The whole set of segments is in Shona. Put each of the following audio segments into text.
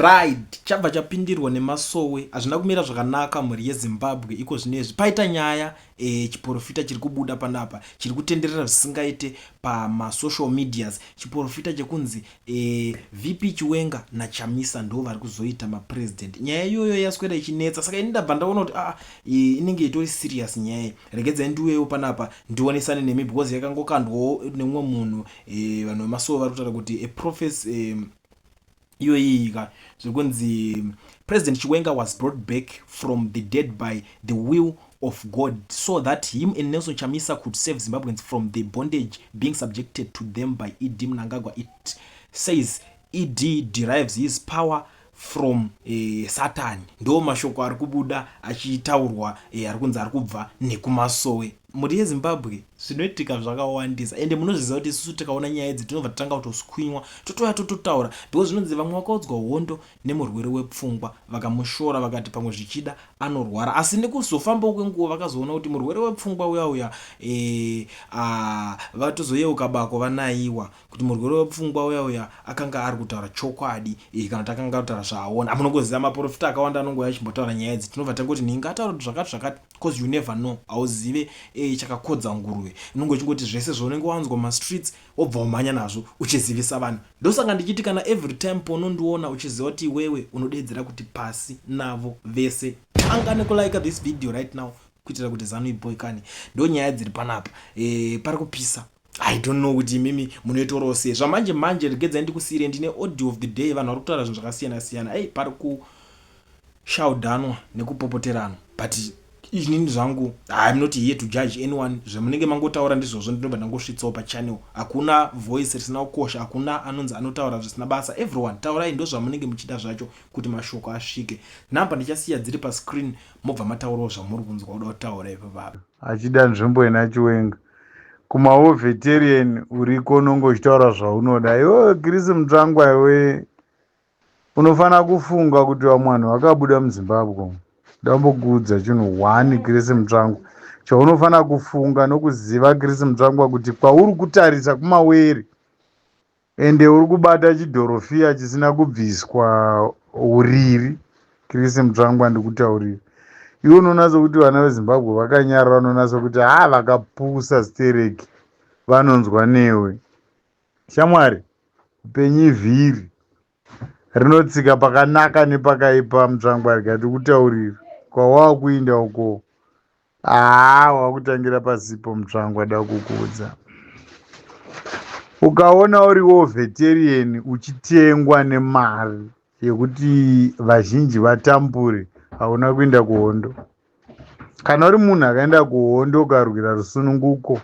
pride chabva chapindirwa nemasowe hazvina kumira zvakanaka mhuri yezimbabwe iko zvinezvi paita nyaya chiprofita chiri kubuda panapa chiri kutenderera zvisingaite pamasocial medias chiprofita chekunzi vp chiwenga nachamisa ndo vari kuzoita mapresident. Nyaya iyoyo yaswera ichinetsa saka ini ndabva ndaona kuti inenge itori serious nyaya regedzai ndiuyewo panapa ndionesane nemi because yakangokandwawo nemumwe munhu vanhu vemasowe vari kutaura kuti eprofes iyoyika zvekunzi President Chiwenga was brought back from the dead by the will of God so that him and Nelson Chamisa could save Zimbabweans from the bondage being subjected to them by ED Mnangagwa. It says ED derives his power from Satan. Ndo mashoko ari kubuda achitaurwa ari kunzi ari kubva nekumasowe. Muri yeZimbabwe zvinoitika zvakawandisa ende munozviziva kuti isusu tikaona nyaya idzi tinobva tatanga kutoswinywa totoya tototaura because zvinonzi vamwe vakaudzwa hondo nemurwere wepfungwa vakamushora vakati pamwe zvichida anorwara asi nekuzofambawo kwenguva vakazoona kuti murwere wepfungwa uya vatozoyeuka bako vanayiwa kuti murwere wepfungwa uya akanga ari kutaura chokwadi kana kuti akanga ari kutaura zvaaona. Amunongoziva maprofita akawanda anongoya achimbotaura nyaya idzi tinobva tangoti ningataura kuti zvakati because you never know auzive chakakodza nguruve inongo chingoti zvese zvaunenge wanzwa mastreets wobva umhanya nazvo uchizivisa vanhu. Ndosaka ndichiti kana every time ponondiona uchiziva kuti iwewe unodedzera kuti pasi navo vese tanga nekulike this video right now kuitira kuti zano iboikane. Ndo nyaya dziri panapa pari kupisa. I don't know kuti mimi munoitorawo sei zvamanje regedzai ndikusiyire ndine audio of the day vanhu vari kutaura zvinhu zvakasiyana pari kushaudhanwa nekupopoterana but inini zvangu I'm not here to judge anyone. Zvamunenge mangotaura ndizvozvo ndinobva ndangosvitsawo pachannel. Hakuna voice risina kukosha, hakuna anonzi anotaura zvisina basa. Everyone taurai ndo zvamunenge muchida zvacho kuti mashoko asvike. Namba ndichasiya dziri pascreen mobva mataurawo zvamuri kunzwa kuda kutaura ipo baba. Achida nzvimbo ina Chiwenga kumawo veteran uriko nongo uchitaura zvaunoda. Iwe Chris Mutsvangwa iwe unofana kufunga kuti vamwana vakabuda muZimbabwe. Ndambogudza chinhu 1 Chris Mutsvangwa chaunofana kufunga nokuziva Chris Mutsvangwa kuti kwauri kutarisa kumawere ende uri kubata chidhorofia chisina kubviswa uriri. Chris Mutsvangwa ndikutaurira iwe unonatsa kuti vana veZimbabwe vakanyarara unonatsa kuti vakapusa stereki vanonzwa newe shamwari upenyu vhiri rinotsika pakanaka nepakaipa. Mutsvangwa rikati kutaurira kwawakuinda uko wakutangira pasipo. Mutsvangwa da kukuudza ukaona uriwo veteran uchitengwa nemari yekuti vazhinji vatambure hauna kuenda kuhondo. Kana uri munhu akaenda kuhondo ukarwira rusununguko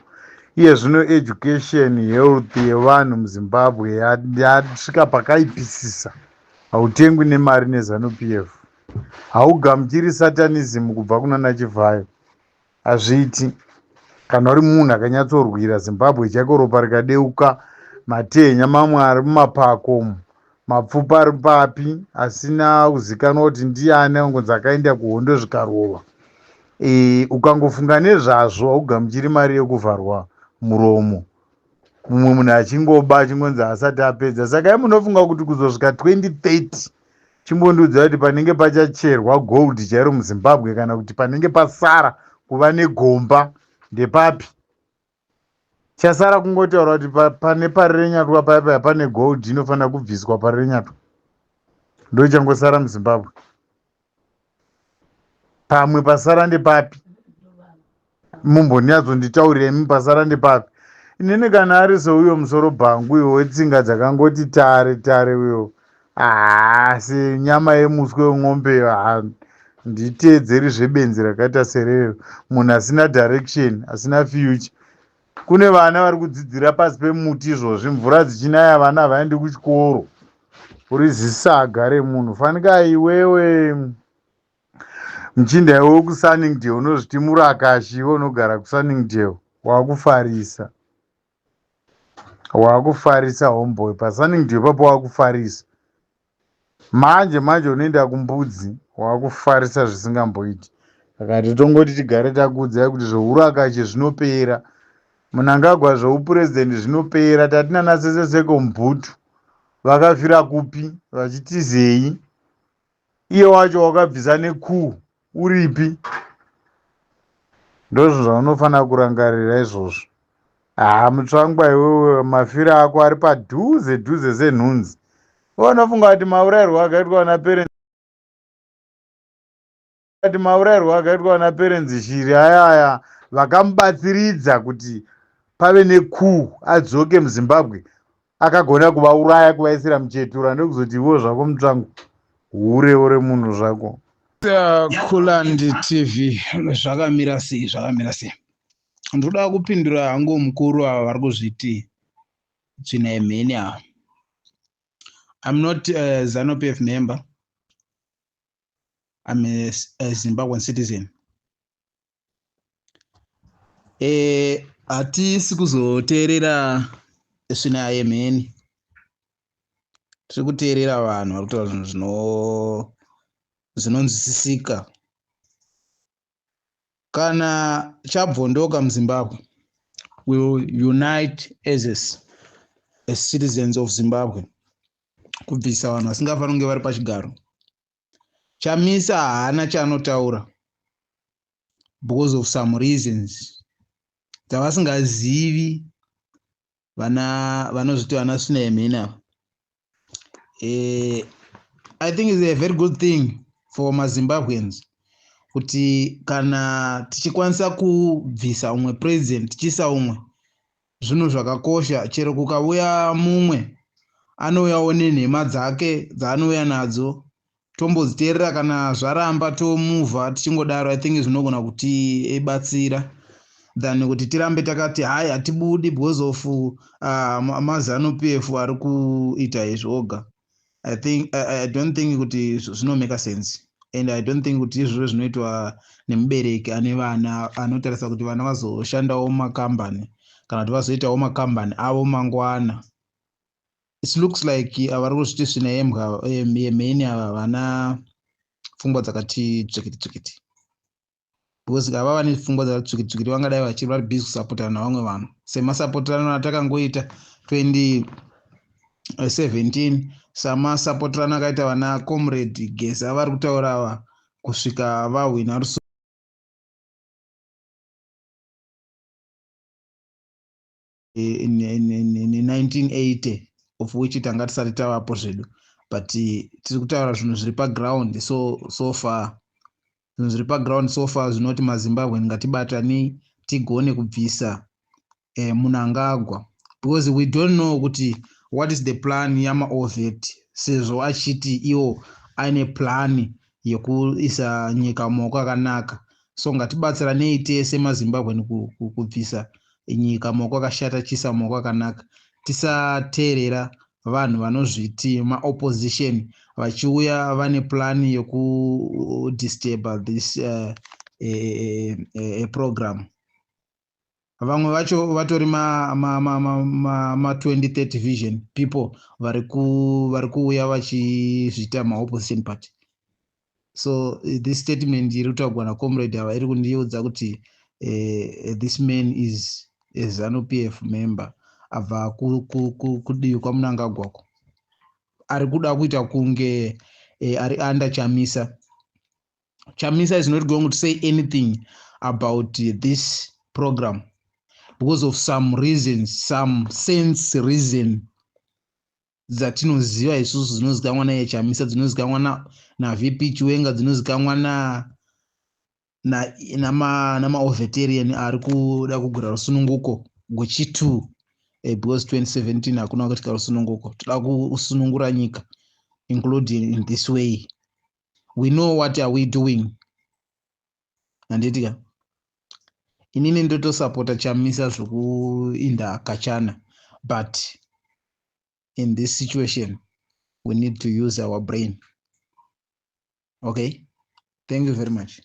iye zvino education health yevanhu muZimbabwe yasvika pakaipisisa hautengwi nemari neZANU-PF. Haugamuchiri satanism kubva kuna Nachivhayo. Hazviiti. Kana uri munhu akanyatsorwira Zimbabwe chako ropa rikadeuka matenya mamwe ari mumapako mapfupa ari papi asina kuzikanwa kuti ndiani angonzi akaenda kuhondo zvikarova ukangofunga nezvazvo haugamuchiri mari yekuvharwa muromo. Mumwe munhu achingoba achingonzi asati apedza. Saka munofunga kuti kuzosvika 2030 chimbondiudza kuti panenge pachacherwa gold chairo muZimbabwe kana kuti panenge pasara kuva negomba ndepapi? Chasara kungotaura kuti pane parirenyatwa paya pane gold inofanira kubviswa parirenyatwa ndo changosara muZimbabwe. Pamwe pasara ndepapi? Mumbonyatsonditauriremi pasara ndepapi? Inini kana ari seuyo musoro bhangu iwo wetsinga dzakangoti tare uyo senyama yemuswe wemwombe nditeedzeri zvebenzi rakaita serero. Munhu asina direction asina future. Kune vana vari kudzidzira pasi pemuti izvozvi mvura dzichinaya vana havaendi kuchikoro. Uri zisaga remunhu. Fanika iwewe muchinda iwe wekuSunningdale unozviti Murakashi iwe unogara kuSunningdale wakufarisa homeboy paSunningdale papo wakufarisa. Manje unoenda kumbudzi wakufarisa zvisingamboiti. Saka totongoti tigare takuudzai kuti zveurakashi zvinopera. Mnangagwa zveupurezidendi zvinopera. Tatina naSeseseko Mubhutu vakafira kupi vachitizei iye wacho wakabvisa nekuu uripi? Ndozvo zvaunofanira kurangarira izvozvo. Mutsvangwa iwewe, mafiro ako ari padhuze dhuze senhunzi. Unofunga kuti maurayirwo akaitwa naperenzi shiri aya vakamubatsiridza kuti pave nekuu adzoke muzimbabwe, akagona kuvauraya, kuvaisira muchetura, ndokuzoti iwo zvako mutsvangu hurewo remunhu zvako. Kulandi TV zvakamira sei? Ndoda kupindura hangu mukuru ava vari kuzviti tsvina yemheni ava. I'm not a ZANU-PF member. I'm a Zimbabwean citizen. Hatisi kuzoteerera tsvina yemheni. Tiri kuteerera vanhu vari kutaura zvinhu zvinonzwisisika. Kana chabvondoka muZimbabwe, we will unite as citizens of Zimbabwe. Kubvisa vanhu vasingafaniri kunge vari pachigaro. Chamisa haana chaanotaura because of some reasons dzavasingazivi vanozviti vana tsvina yemheni ava. I think it's a very good thing for maZimbabweans kuti kana tichikwanisa kubvisa umwe president tichiisa umwe, zvinhu zvakakosha. Chero kukauya mumwe anouyawo nenhema dzake dzaanouya nadzo, tombodziteerera. Kana zvaramba tomuvha tichingodaro. I think zvinogona kutibatsira than kuti tirambe takati hai hatibudi because of maZANU-PF ari kuita izvoga. I don't think kuti zvinomake sense, and I don't think kuti izvozvo zvinoitwa nemubereki ane vana anotarisa kuti vana vazoshandawo mumakambani kana kuti vazoitawo makambani avo mangwana. It looks like vari kuzviti tsvina yemheni ava vana pfungwa dzakati tsvikiti, because ava vane pfungwa dzakati tsvikiti vangadai vachiri vari busy kusapotana navamwe vanhu semasapoterano atakangoita 2017, samasapoterano akaita vana comrade Gesa vari kutaura ava kusvika vahwina rusu in 1980, of which tanga tisati tavapo zvedu, but tiri kutaura zvinhu zviri paground so far. Zvinhu zviri paground so far zvinoti maZimbabwe ngatibatani tigone kubvisa Mnangagwa, because we don't know kuti what is the plan yamaOVET, sezvo achiti iwo aine plan yekuisa nyika mumaoko akanaka. So ngatibatsiranei tese maZimbabwe kubvisa nyika mumaoko akashata chiisa mumaoko akanaka. Tisateerera vanhu vanozviti maopposition vachiuya vane plan yekudisturb this program. Vamwe vacho vatori ma 2030 vision people vari kuuya vachizvita maopposition party. So this statement iri kutaurwa naComrade ava iri kundiudza kuti this man is a ZANU-PF member abva kudivi kwaMnangagwako. Ari kuda kuita kunge ari under Chamisa. Chamisa is not going to say anything about this program because of some reasons, some sense reason dzatinoziva isusu, dzinozikanwa naye Chamisa, dzinozikanwa naVP Chiwenga, dzinozikanwa namaOVETarian ari kuda kugura rusununguko gwechitu, because 2017 hakuna kuitika rusununguko. Toda kusunungura nyika, including in this way. We know what are we doing. Handitika inini ndotosapota Chamisa zvokuinda Kachana, but in this situation we need to use our brain. Okay, thank you very much.